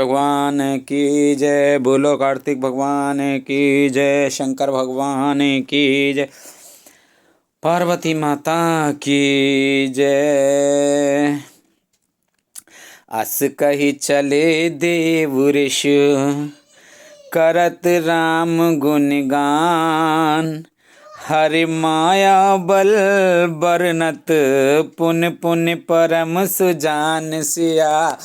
भगवान की जय। बोलो कार्तिक भगवान की जय। शंकर भगवान की जय। पार्वती माता की जय। अस कही चले देव ऋषि करत राम गुणगान। हरि माया बल बरनत पुन पुन परम सुजान सिया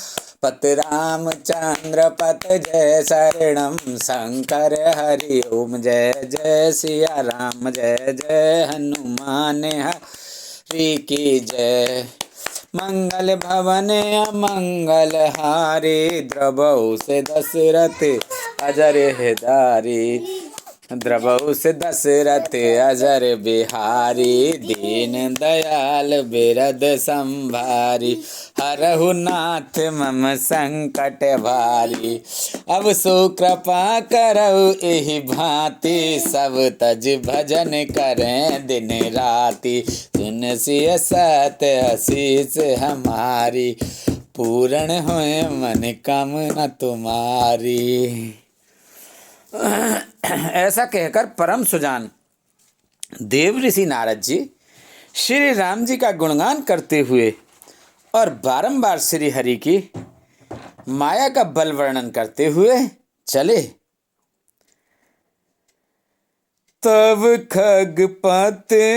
पत रामचंद्र पत जय शरणम शंकर हरि ओम जय जय सिया राम जय जय हनुमान हरि की जय। मंगल भवन अमंगल हारी द्रवहु से दशरथ अजर हेदारी। द्रवहु से दशरथ अजर बिहारी दीन दयाल बिरद संभारी। हरहु नाथ मम संकट भारी अब सो कृपा करहु एहि भांति। सब तज भजन करें दिन राति तुलसी सत आशीष हमारी। पूर्ण होए मन कामना तुम्हारी। ऐसा कहकर परम सुजान देव ऋषि नारद जी श्री राम जी का गुणगान करते हुए और बारंबार श्री हरि की माया का बल वर्णन करते हुए चले। तब खगपते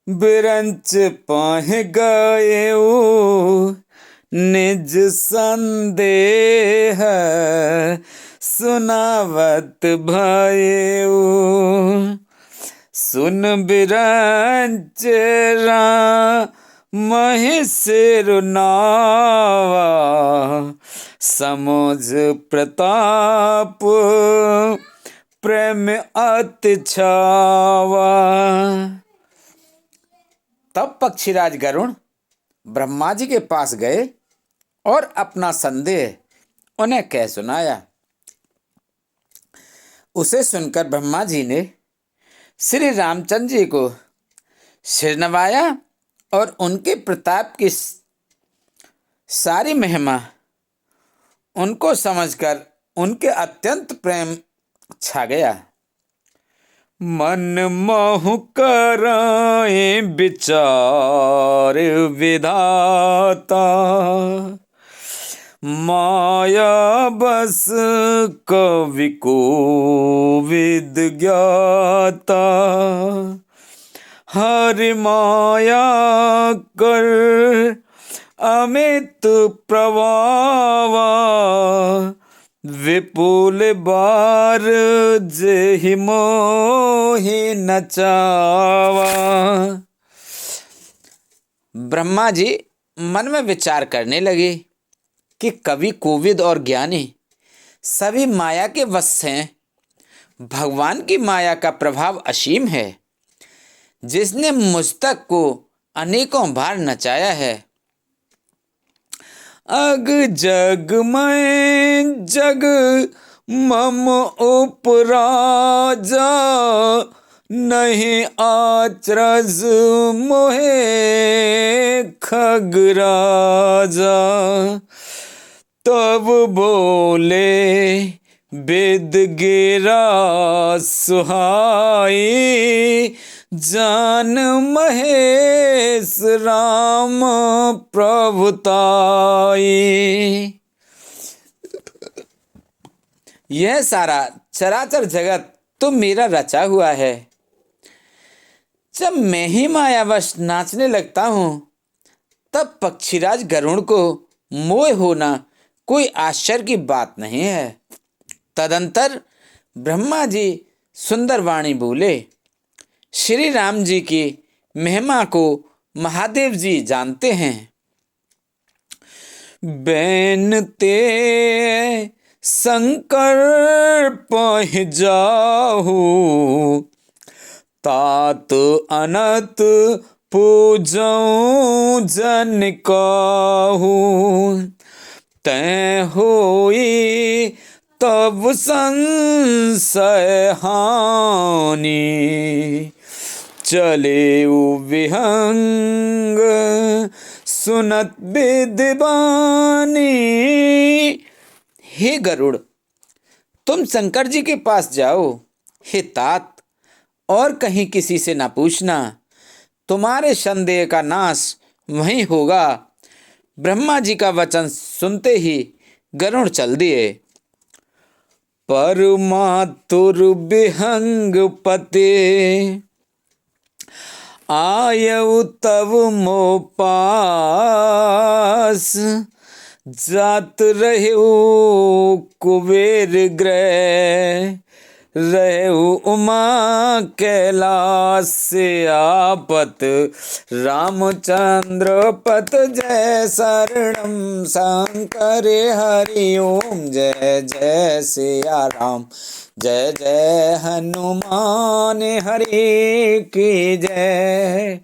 बिरंच पाहि गए निज संदेह सुनावत भयऊ। सुन बिरंच रामहि सिरु नावा समुझ प्रताप प्रेम अति छावा। तब पक्षीराज गरुण ब्रह्मा जी के पास गए और अपना संदेह उन्हें कह सुनाया। उसे सुनकर ब्रह्मा जी ने श्री रामचंद्र जी को सिर नवाया और उनके प्रताप की सारी महिमा उनको समझकर उनके अत्यंत प्रेम छा गया। मन मोहु कराए विचार विधाता माया बस कवि को विद ज्ञाता। हरि माया कर अमित प्रभावा विपुल बार जेहि मोहि नचावा। ब्रह्मा जी मन में विचार करने लगे कि कवि कोविद और ज्ञानी सभी माया के वश हैं। भगवान की माया का प्रभाव असीम है जिसने मुझ तक को अनेकों बार नचाया है। अग जग में जग मम उपराजा नहीं आचरज मोहे खगराजा। तब बोले वेद गिरा सुहाई जान महेश राम प्रभुताई। यह सारा चराचर जगत तो मेरा रचा हुआ है। जब मैं ही मायावश नाचने लगता हूँ तब पक्षीराज गरुड़ को मोह होना कोई आश्चर्य की बात नहीं है। तदंतर ब्रह्मा जी सुंदर वाणी बोले। श्री राम जी की महिमा को महादेव जी जानते हैं। बैनते शंकर पह जाहू तात अनत पूजऊं जन काहू। तै होई तब संशय हानि चले विहंग सुनत विद्वानी। हे गरुड़, तुम शंकर जी के पास जाओ। हे तात, और कहीं किसी से ना पूछना, तुम्हारे संदेह का नाश वहीं होगा। ब्रह्मा जी का वचन सुनते ही गरुड़ चल दिए। परमातुर विहंग पते, आयउ तव मो पास। जात रहु कुबेर ग्रह, रहु उमा कैलाश से आपत। रामचंद्र पत जय शरणम, शंकर हरि ओम जय जय सिया राम। जय जय हनुमान हरि की जय।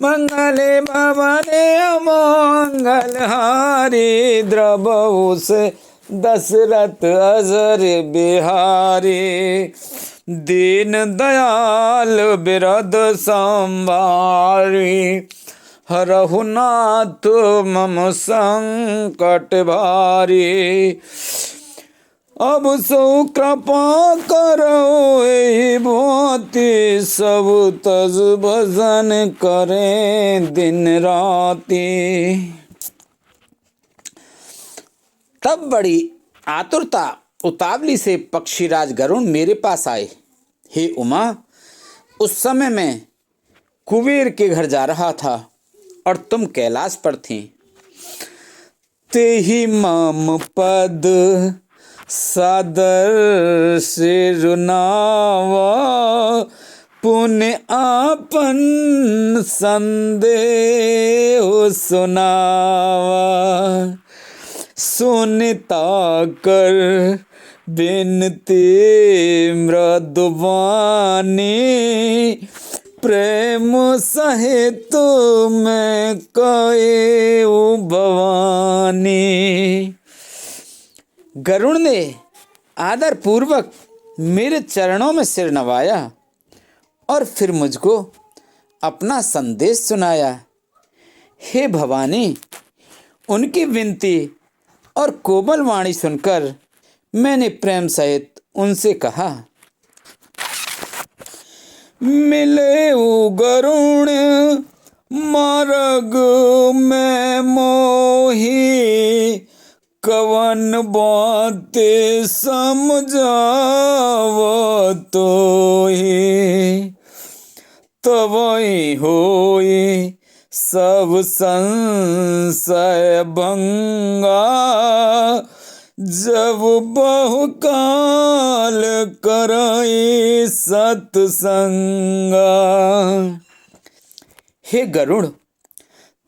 मंगले भवने अमंगल हारी, द्रवहु से दशरथ अजर बिहारी। दीन दयाल बिरद संभारी, हरहु नाथ मम संकट भारी। अब सो कृपा करो एहि भांति, सब तज भजन करें दिन राति। तब बड़ी आतुरता उतावली से पक्षीराज गरुड़ मेरे पास आए। हे उमा, उस समय मैं कुबेर के घर जा रहा था और तुम कैलाश पर थी। तेहि मम पद सादर सिरुनावा, पुण्य आपन संदेह सुनावा। सुनिता कर बिनती मृदुवानी, प्रेम सहित मैं कहूँ भवानी। गरुड़ ने आदर पूर्वक मेरे चरणों में सिर नवाया और फिर मुझको अपना संदेश सुनाया। हे भवानी, उनकी विनती और कोमल वाणी सुनकर मैंने प्रेम सहित उनसे कहा। मिले गरुण मार्ग में मोही, कवन बात समझाव तोहि। तवहि होई सब संशय भंगा, जब बहुकाल करई सत्संगा। हे गरुड़,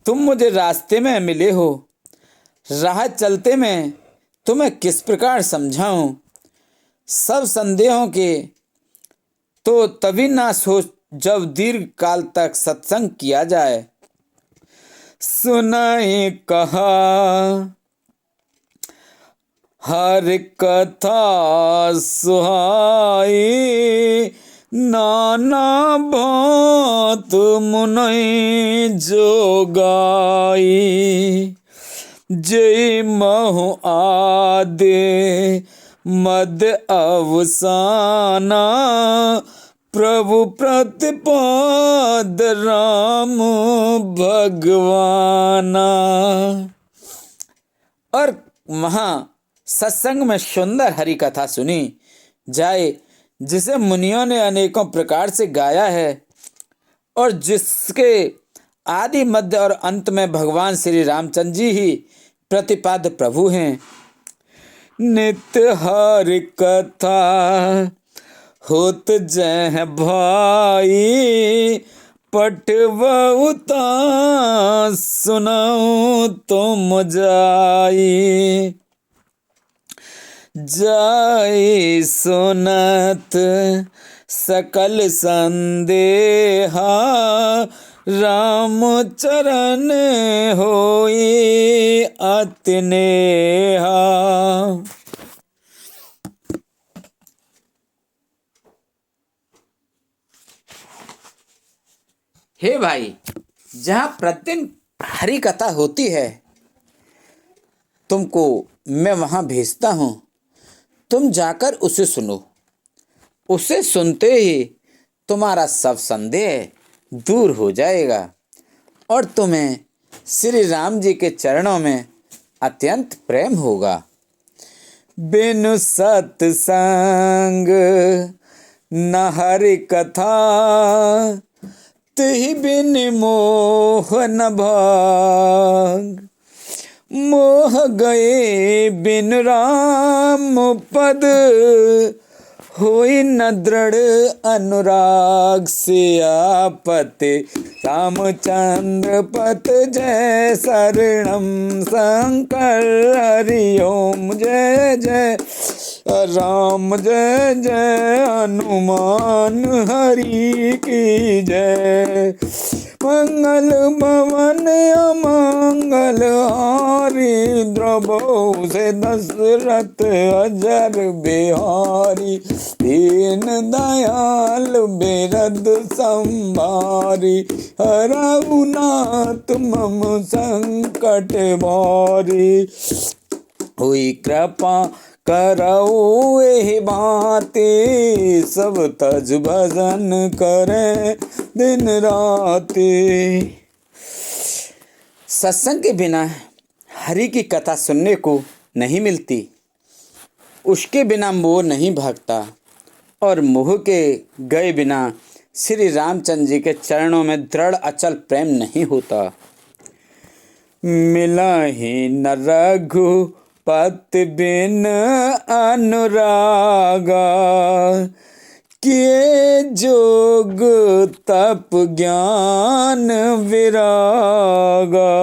तुम मुझे रास्ते में मिले हो। राह चलते में तुम्हें किस प्रकार समझाऊं। सब संदेहों के तो तभी नाश हो जब दीर्घ काल तक सत्संग किया जाए। सुनाई कहा हर कथा सुहाई, नाना भांत मुनई जो गाई। जय महु आदि मद अवसाना, प्रभु प्रतिपाद राम भगवाना। और वहाँ सत्संग में सुंदर हरि कथा सुनी जाए, जिसे मुनियों ने अनेकों प्रकार से गाया है और जिसके आदि मध्य और अंत में भगवान श्री रामचंद्र जी ही प्रतिपाद्य प्रभु हैं। नित्य हरि कथा होत जय भाई, पठवउता सुनाऊं तुम जाई। जाई सुनत सकल संदेहा, राम चरण होई अति नेहा। हे भाई, जहाँ प्रतिदिन हरि कथा होती है तुमको मैं वहां भेजता हूं, तुम जाकर उसे सुनो। उसे सुनते ही तुम्हारा सब संदेह दूर हो जाएगा और तुम्हें श्री राम जी के चरणों में अत्यंत प्रेम होगा। बिनु सत्संग न हरि कथा, तिहि बिन मोह न भाग। मोह गए बिन राम पद, होई न दृढ़ अनुराग। सियापति रामचंद्र पत जय शरणम शंकर। हरि ओम जय जय राम, जय जय हनुमान हरि की जय। मंगल भवन अमंगल हारी, द्रवहु से दशरथ अजर बिहारी। दीन दयाल बिरद संभारी, हरहु नाथ मम संकट भारी। हुई कृपा करऊ एहि भांति, सब तज भजन करे दिन राति। सत्संग के बिना हरि की कथा सुनने को नहीं मिलती, उसके बिना मोह नहीं भागता और मोह के गए बिना श्री रामचंद्र जी के चरणों में दृढ़ अचल प्रेम नहीं होता। मिला ही न रघुपति बिन अनुरागा, किए जोग तप ज्ञान विरागा।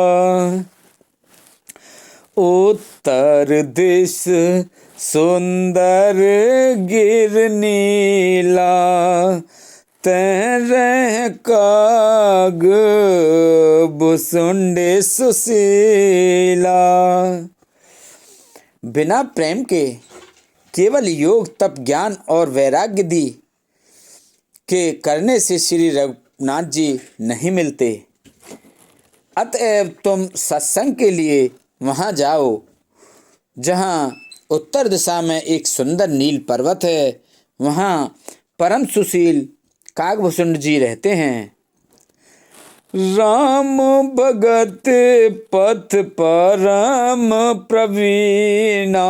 उत्तर दिश सुंदर गिर नीला, तैरह काग बुसुंडे सुशीला। बिना प्रेम के केवल योग तप ज्ञान और वैराग्य दी के करने से श्री रघुनाथ जी नहीं मिलते। अतएव तुम सत्संग के लिए वहाँ जाओ जहाँ उत्तर दिशा में एक सुंदर नील पर्वत है। वहाँ परम सुशील कागभूषुंड जी रहते हैं। राम भगत पथ परम प्रवीणा,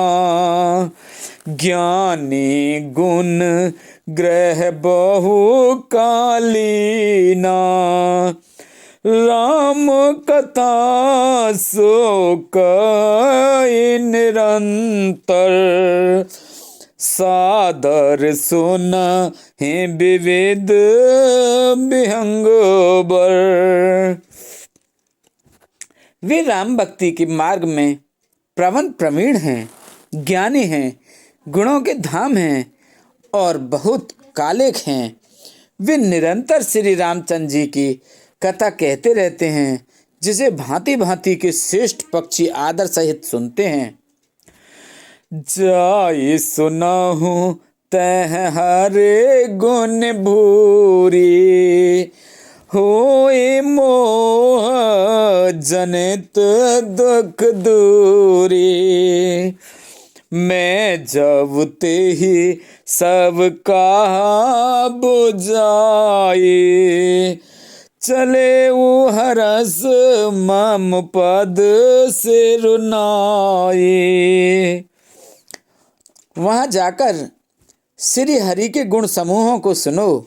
ज्ञानी गुण ग्रह बहु कालीना। राम कथा सो कई निरंतर, सादर सुन है विविध विहंग बर। वे राम भक्ति के मार्ग में प्रवन प्रवीण हैं, ज्ञानी हैं, गुणों के धाम हैं और बहुत कालेक हैं। वे निरंतर श्री रामचंद्र जी की कथा कहते रहते हैं, जिसे भांति भांति के श्रेष्ठ पक्षी आदर सहित सुनते हैं। जाई सुनहु तह हरे गुण भूरी, होए मोह जनित दुख दूरी। मैं जब ते ही सब कहा बुझाई, चले वो हरस मम पद सिरुनाई। वहाँ जाकर श्री हरि के गुण समूहों को सुनो।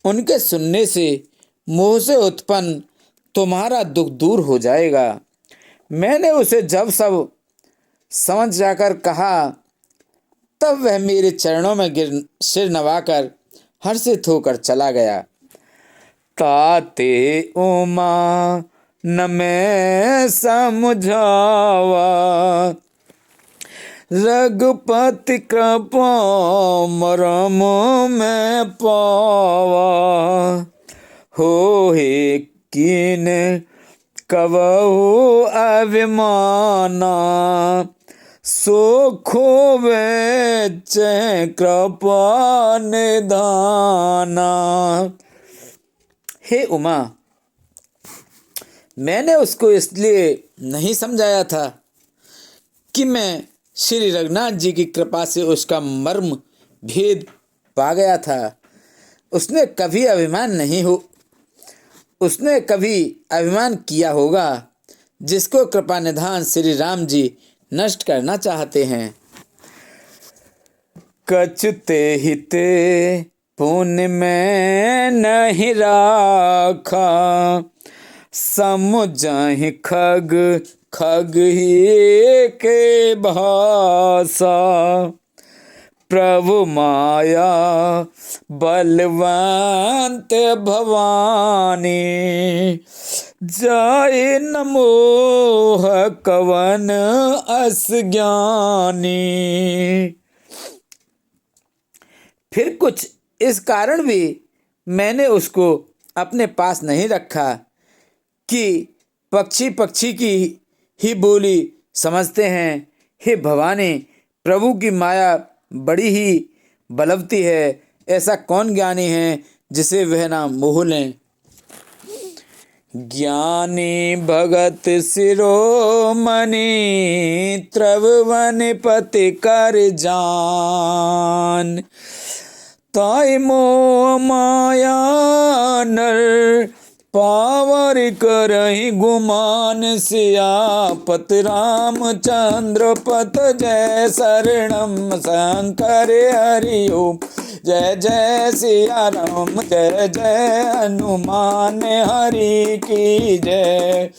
उनके सुनने से मोह से उत्पन्न तुम्हारा दुख दूर हो जाएगा। मैंने उसे जब सब समझ जाकर कहा, तब वह मेरे चरणों में गिर सिर नवाकर हर्षित होकर चला गया। ताते उमा न मैं समझावा, रघुपति कृपा मरम में पावा। हो हे कीन कबहु अभिमाना, सो खोवे चे कृपा निधाना। हे उमा, मैंने उसको इसलिए नहीं समझाया था कि मैं श्री रघुनाथ जी की कृपा से उसका मर्म भेद पा गया था। उसने कभी अभिमान किया होगा, जिसको कृपा निधान श्री राम जी नष्ट करना चाहते हैं। कछते हिते पुण्य में नहीं राखा, समुझहि खग खग ही के भाषा। प्रभु माया बलवंत भवानी, जाय न मोह कवन अस ज्ञानी। फिर कुछ इस कारण भी मैंने उसको अपने पास नहीं रखा कि पक्षी पक्षी की ही बोली समझते हैं। हे भवानी, प्रभु की माया बड़ी ही बलवती है। ऐसा कौन ज्ञानी है जिसे वह ना मोह लें। ज्ञानी भगत शिरोमणि, त्रिभुवन पति कर जान। ताई मोह माया नर, पावर करहि गुमान। सियापत रामचंद्र पत जय शरणम शंकर हरि ओम। जय जय सिया राम, जय जय हनुमान हरि की जय।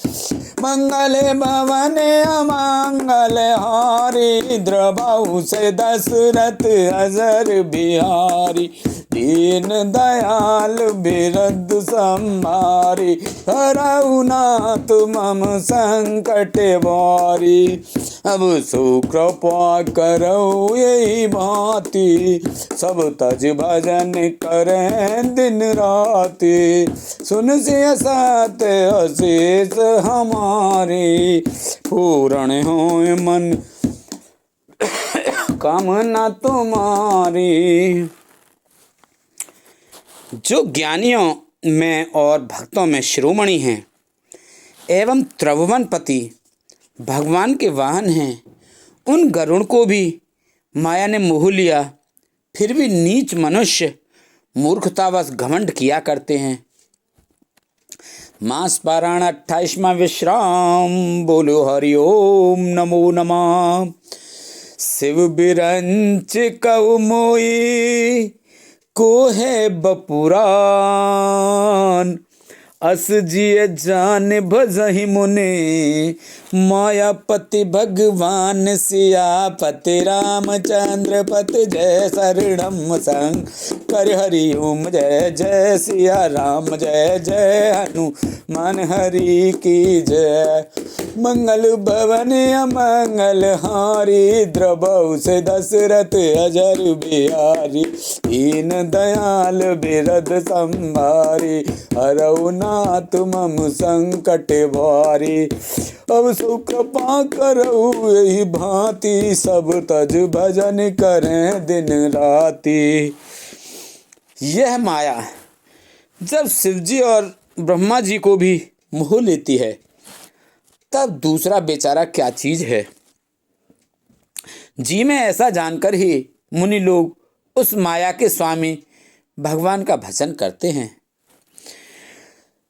मंगल भवन अमंगल हारी, द्रबाहु से दशरथ अजर बिहारी। दीन दयाल बिरद संहारी, हरऊ नाथ मम संकट बारी। अब सो कृपा करो यही भांति, सब तज भजन करें दिन राति। सुन सिय सत अशेष हमारी, पूर्ण होय मन कामना तुम्हारी। जो ज्ञानियों में और भक्तों में शिरोमणि हैं एवं त्रिभुवनपति भगवान के वाहन हैं, उन गरुड़ को भी माया ने मोह लिया। फिर भी नीच मनुष्य मूर्खतावश घमंड किया करते हैं। मास पारायण 28वां विश्राम। बोलो हरि ओम नमो नमः। शिव बिरंच कऊ मोई, को है बपुरान। अस जिय जान भजहि मुने, मायापति भगवान। सियापति रामचंद्र पत जय शरणम शंकर हरि ओम। जय जय सिया राम, जय जय हनुमान हरि की जय। मंगल भवन अमंगल हारी, द्रबहु से दशरथ अजर बिहारी। दीन दयाल बिरद संभारी, हरऊ नाथ मम संकट भारी। अब सो कृपा करऊ यही भांति, सब तज भजन करें दिन राति। यह माया जब शिवजी और ब्रह्मा जी को भी मोह लेती है, तब दूसरा बेचारा क्या चीज है। जी में ऐसा जानकर ही मुनि लोग उस माया के स्वामी भगवान का भजन करते हैं।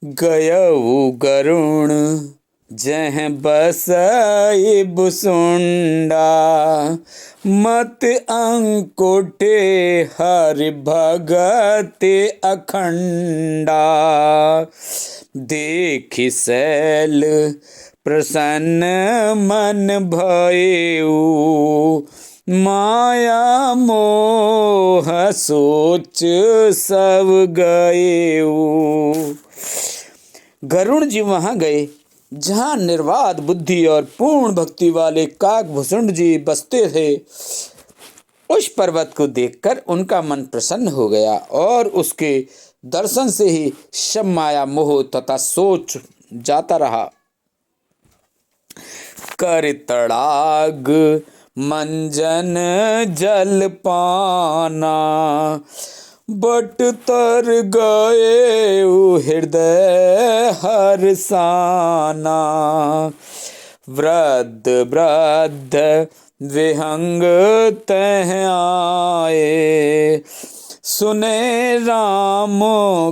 गयऊ गरुण जह बसई बुसुंडा, मत अंकुटे हरि भगत अखंडा। देखि शैल प्रसन्न मन भयऊ, माया मोह सोच सब गएऊ। गरुड़ जी वहां गए जहां निर्वाद बुद्धि और पूर्ण भक्ति वाले काकभूषुंड जी बसते थे। उस पर्वत को देखकर उनका मन प्रसन्न हो गया और उसके दर्शन से ही सब माया मोह तथा सोच जाता रहा। कर तड़ाग मंजन जल पाना, बट तर गए हृदय हरसाना। वृद्ध वृद्ध विहंग तह आए, सुने राम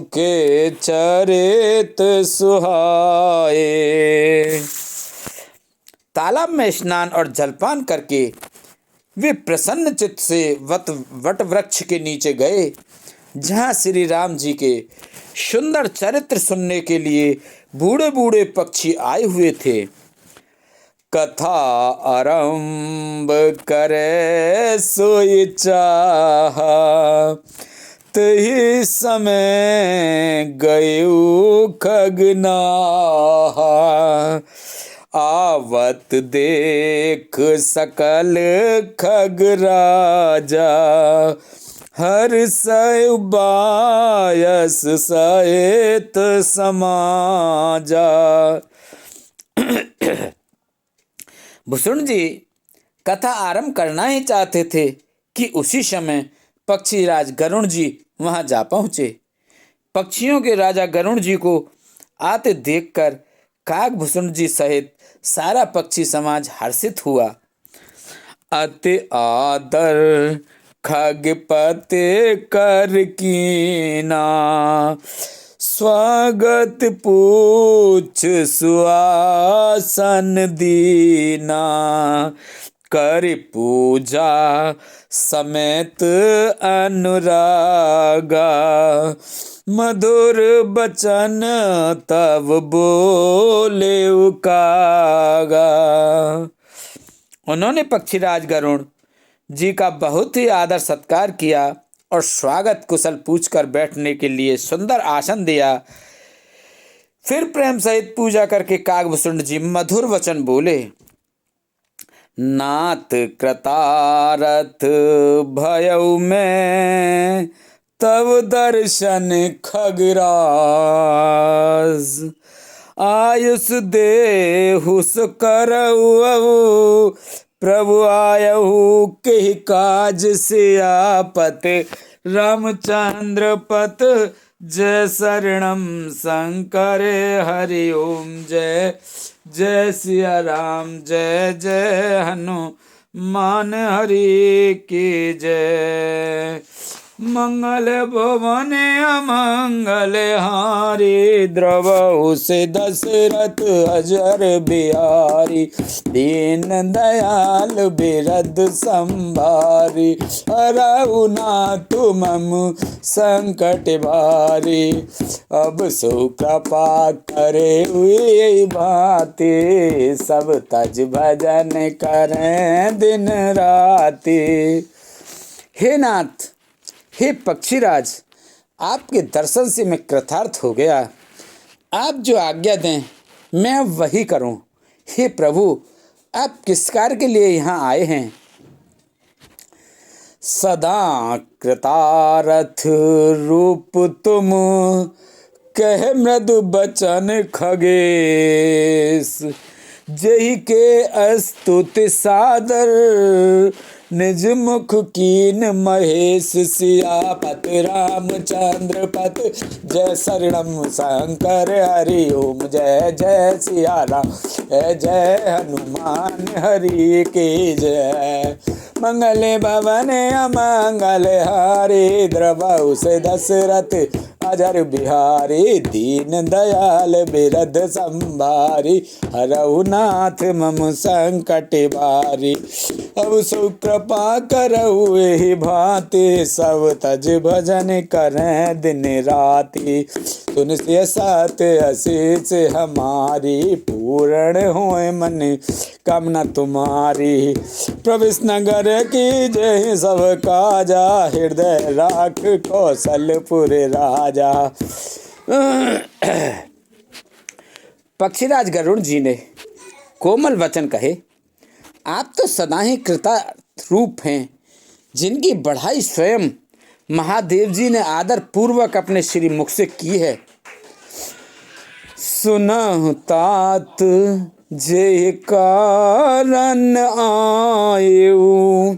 के चरित सुहाए। तालाब में स्नान और जलपान करके वे प्रसन्न चित्त से वट वृक्ष के नीचे गए, जहाँ श्री राम जी के सुंदर चरित्र सुनने के लिए बूढ़े बूढ़े पक्षी आए हुए थे। कथा आरंभ करे सोई चाहा, तही समय गयु खगनाहा। आवत देख सकल खग राजा, हर्षय बायस सहित समाजा। भूषण जी कथा आरंभ करना ही चाहते थे कि उसी समय पक्षीराज गरुण जी वहां जा पहुंचे। पक्षियों के राजा गरुण जी को आते देखकर काकभूषण जी सहित सारा पक्षी समाज हर्षित हुआ। अति आदर खगपति कर कीना, स्वागत पूछ सुआसन दीना। कर पूजा समेत अनुरागा, मधुर बचन तब बोले कागा। उन्होंने पक्षीराज गरुड़ जी का बहुत ही आदर सत्कार किया और स्वागत कुशल पूछकर बैठने के लिए सुंदर आसन दिया। फिर प्रेम सहित पूजा करके काकभूषण जी मधुर वचन बोले। नाथ कृतारथ भयउ में तब दर्शन खगराज, आयुष देहु करऊ प्रभु आयहु के काज सियापत। रामचंद्र पत जय शरणम शंकर हरि ओम। जय जय सिया राम, जय जय हनुमान हरि की जय। मंगल भवन अमंगल हारी, द्रवहु से दशरथ अजर बिहारी। दीन दयाल बिरद संभारी, हरहु नाथ मम संकट भारी। अब सो कृपा करे हुए भांति, सब तज भजन करें दिन राति। हे नाथ, हे पक्षीराज, आपके दर्शन से मैं कृतार्थ हो गया। आप जो आज्ञा दें मैं वही करूं। हे प्रभु, आप किस कार्य के लिए यहाँ आए हैं? सदा कृतार्थ रूप तुम, कह मृदु बचन खगेश। जही के स्तुति सादर, निज मुख कीन महेश। सियापत रामचंद्र पत जय शरणम शंकर हरि ओम। जय जय सिया राम, जय जय हनुमान हरि की जय। मंगल भवन अमंगल हारी, द्रवहु से दशरथ अजर बिहारी। दीन दयाल बिरद संभारी, हरहु नाथ मम संकट भारी। अब सो कृपा करहु एहि भांति, सब तज भजन करें दिन राति। सुन से सत असीस हमारी, पूर्ण होए मन कामना तुम्हारी। प्रवेश नगर की जय सब काजा, हृदय राख कौशलपुर राजा। पक्षीराज गरुड़ जी ने कोमल वचन कहे। आप तो सदा ही कृतार्थ रूप हैं, जिनकी बढ़ाई स्वयं महादेव जी ने आदर पूर्वक अपने श्री मुख से की है। सुनहु तात जे कारण आयु,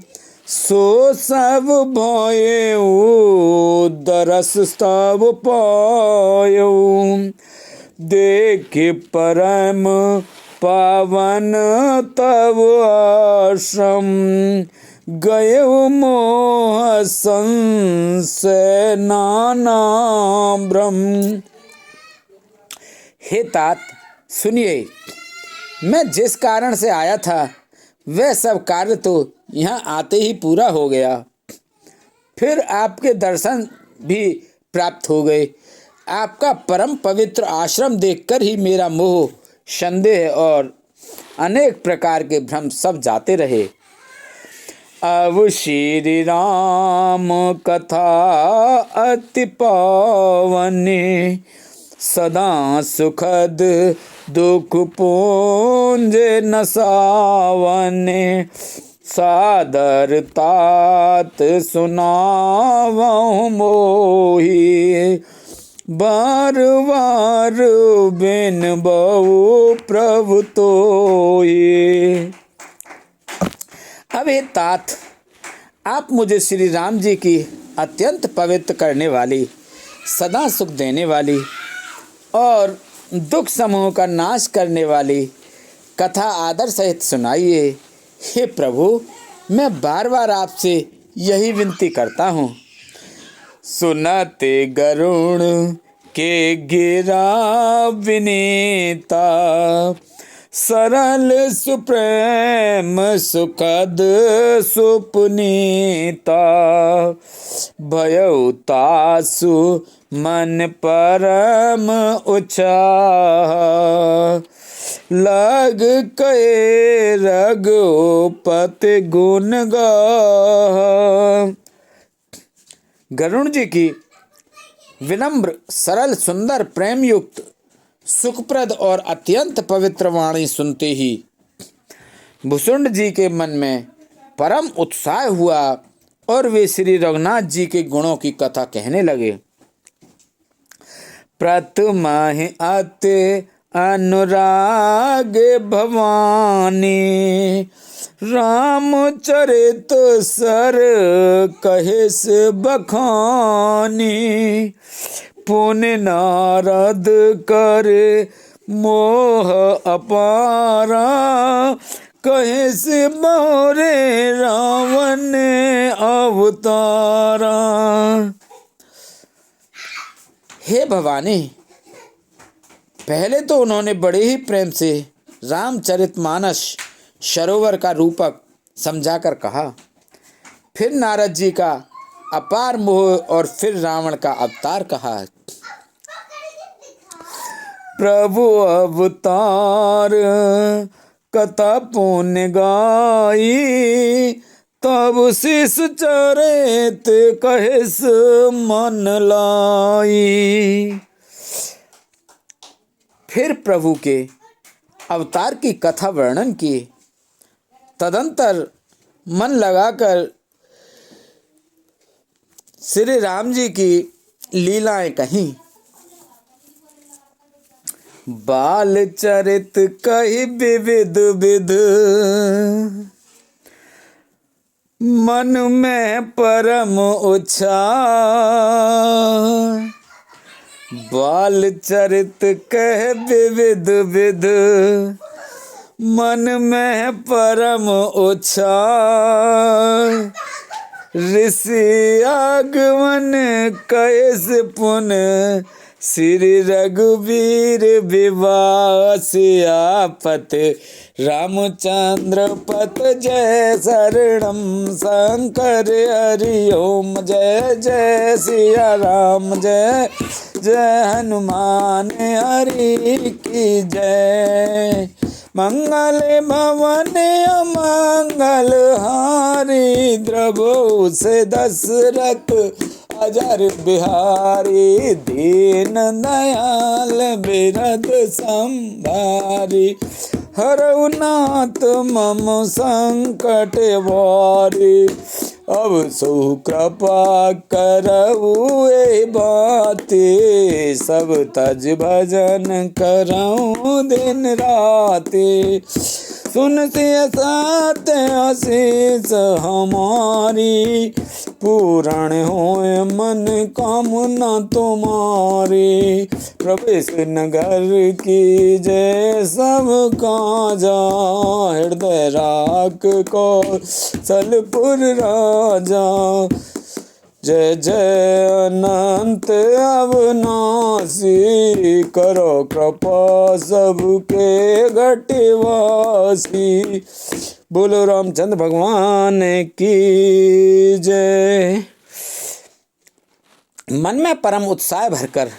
सो सब भयउ दरस तब पायउ। देख परम पावन तव आश्रम, गए मोह संशय नाना भ्रम। हे तात सुनिए, मैं जिस कारण से आया था वह सब कार्य तो यहाँ आते ही पूरा हो गया। फिर आपके दर्शन भी प्राप्त हो गए। आपका परम पवित्र आश्रम देखकर ही मेरा मोह, संदेह और अनेक प्रकार के भ्रम सब जाते रहे। अब श्री राम कथा अति पावनी, सदा सुखद दुख पुंज नसावने। सादर तात सुनावहु मोहि, बार बार बिन बहु प्रभु तोहि। अब हे तात, आप मुझे श्री राम जी की अत्यंत पवित्र करने वाली, सदा सुख देने वाली और दुख समूह का नाश करने वाली कथा आदर सहित सुनाइए। हे प्रभु, मैं बार बार आपसे यही विनती करता हूँ। सुनते गरुण के गिरा विनीता, सरल सुप्रेम सुखद सुपुनीता। भयउ तासु मन परम उत्साह, लग कए रघुपति गुण गाह। गरुण जी की विनम्र, सरल, सुंदर, प्रेम युक्त, सुखप्रद और अत्यंत पवित्र वाणी सुनते ही भुसुंड जी के मन में परम उत्साह हुआ और वे श्री रघुनाथ जी के गुणों की कथा कहने लगे। प्रथमहि अति अनुराग भवानी, रामचरित सर कहिस बखानी। पुण्य नारद करे मोह अपारा, कहिस मोरे रावण अवतारा। हे भवानी, पहले तो उन्होंने बड़े ही प्रेम से रामचरितमानस सरोवर का रूपक समझाकर कहा। फिर नारद जी का अपार मोह और फिर रावण का अवतार कहा। प्रभु अवतार कथा पुण्य गाई, तब शीस चरित कहिस मन लाई। फिर प्रभु के अवतार की कथा वर्णन की। तदंतर मन लगाकर श्री राम जी की लीलाएं कहीं। बाल चरित कही विविध विध, मन में परम उत्साह। बाल चरित कह विविध विध, मन में परम उत्साह। ऋषि आगमन कैस पुन, श्री रघुवीर विवाह। सियापत रामचंद्र पत जय शरणम शंकर हरि ओम। जय जय सिया राम, जय जय हनुमान हरि की जय। मंगल भवन अमंगल हारी, द्रवो से दशरथ अजर बिहारी। दीन दयाल बिरद संभारी, हरऊ नाथ मम संकट वारी। अब सो कृपा करऊ ए बाते, सब तज भजन करऊं दिन राते। सुन से सात आशीष हमारी, पूर्ण होए मन कामना तुम्हारी। प्रवेश नगर की जय सब काजा, हृदय राख कौशलपुर राजा। जय जय अनंत अविनाशी, करो कृपा सबके घटवासी। बोलो रामचंद्र भगवान की जय। मन में परम उत्साह भरकर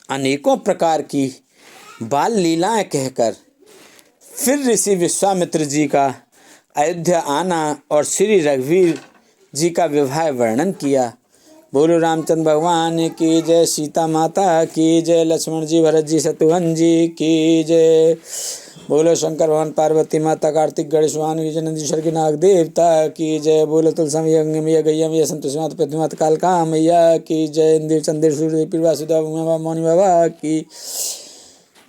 अनेकों प्रकार की बाल लीलाएं कहकर फिर ऋषि विश्वामित्र जी का अयोध्या आना और श्री रघुवीर जी का विवाह वर्णन किया। बोलो रामचंद्र भगवान की जय, सीता माता की जय, लक्ष्मण जी भरत जी शत्रुघ्न जी की जय। बोलो शंकर भगवान पार्वती माता, कार्तिक गणेश वाहन नंदीश्वर के नाग देवता की जय। बोलो तुलसा मैया, गंगा मैया, गैया मैया, संतोषी माता, पृथ्वी माता, कालका मैया की जय। इंद्र चंद्र सूर्य पीर वासुदेव बाबा मौनी बाबा की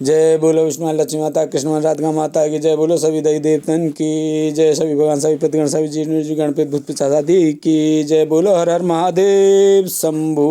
जय। बोलो विष्णु लक्ष्मी माता, कृष्ण राधिका माता की जय। बोलो सभी देवी देवतन की जय, सभी भगवान, सभी प्रतिगण, सभी जी गणपति भूत पिशाच की जय। बोलो हर हर महादेव शंभू।